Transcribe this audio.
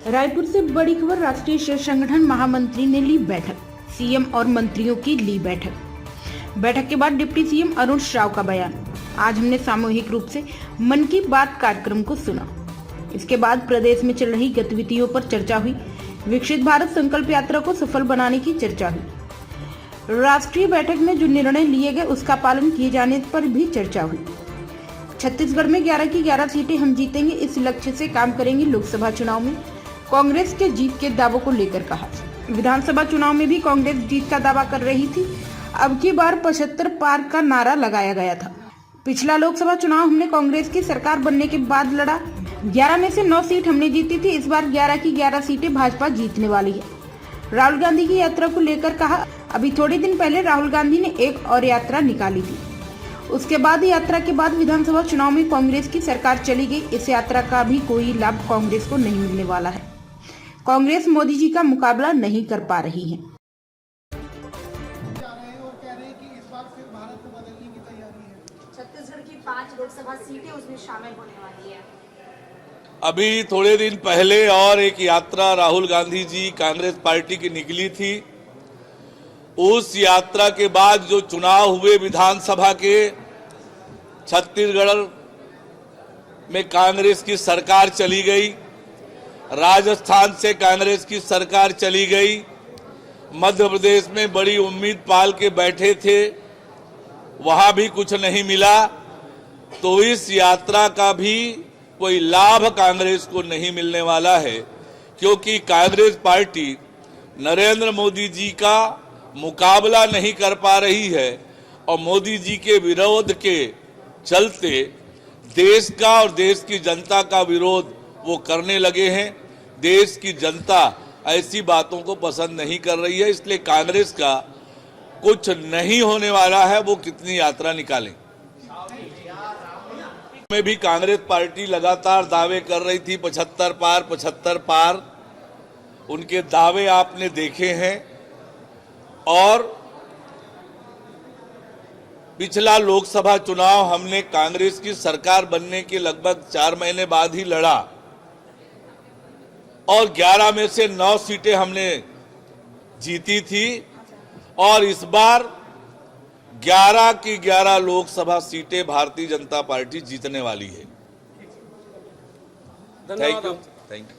रायपुर से बड़ी खबर। राष्ट्रीय शिव संगठन महामंत्री ने ली बैठक। सीएम और मंत्रियों की ली बैठक के बाद डिप्टी सीएम अरुण राव का बयान। आज हमने सामूहिक रूप से मन की बात कार्यक्रम को सुना। इसके बाद प्रदेश में चल रही गतिविधियों पर चर्चा हुई। विकसित भारत संकल्प यात्रा को सफल बनाने की चर्चा हुई। राष्ट्रीय बैठक में जो निर्णय लिए गए उसका पालन किए जाने पर भी चर्चा हुई। छत्तीसगढ़ में 11 की 11 सीटें हम जीतेंगे, इस लक्ष्य से काम करेंगे। लोकसभा चुनाव में कांग्रेस के जीत के दावों को लेकर कहा। विधानसभा चुनाव में भी कांग्रेस जीत का दावा कर रही थी। अब की बार 75 पार का नारा लगाया गया था। पिछला लोकसभा चुनाव हमने कांग्रेस की सरकार बनने के बाद लड़ा। 11 में से 9 सीट हमने जीती थी। इस बार 11 की 11 सीटें भाजपा जीतने वाली है। राहुल गांधी की यात्रा को लेकर कहा। अभी थोड़े दिन पहले राहुल गांधी ने एक और यात्रा निकाली थी। उसके बाद यात्रा के बाद विधानसभा चुनाव में कांग्रेस की सरकार चली गई। इस यात्रा का भी कोई लाभ कांग्रेस को नहीं मिलने वाला है। कांग्रेस मोदी जी का मुकाबला नहीं कर पा रही है। छत्तीसगढ़ की 5 लोकसभा सीटें उसमें शामिल होने वाली है। अभी थोड़े दिन पहले और एक यात्रा राहुल गांधी जी कांग्रेस पार्टी की निकली थी। उस यात्रा के बाद जो चुनाव हुए विधानसभा के, छत्तीसगढ़ में कांग्रेस की सरकार चली गई। राजस्थान से कांग्रेस की सरकार चली गई। मध्य प्रदेश में बड़ी उम्मीद पाल के बैठे थे, वहां भी कुछ नहीं मिला। तो इस यात्रा का भी कोई लाभ कांग्रेस को नहीं मिलने वाला है, क्योंकि कांग्रेस पार्टी नरेंद्र मोदी जी का मुकाबला नहीं कर पा रही है और मोदी जी के विरोध के चलते देश का और देश की जनता का विरोध वो करने लगे हैं। देश की जनता ऐसी बातों को पसंद नहीं कर रही है, इसलिए कांग्रेस का कुछ नहीं होने वाला है। वो कितनी यात्रा निकालें। में भी कांग्रेस पार्टी लगातार दावे कर रही थी 75 पार। उनके दावे आपने देखे हैं। और पिछला लोकसभा चुनाव हमने कांग्रेस की सरकार बनने के लगभग 4 महीने बाद ही लड़ा और 11 में से 9 सीटें हमने जीती थी। और इस बार 11 की 11 लोकसभा सीटें भारतीय जनता पार्टी जीतने वाली है। Thank you.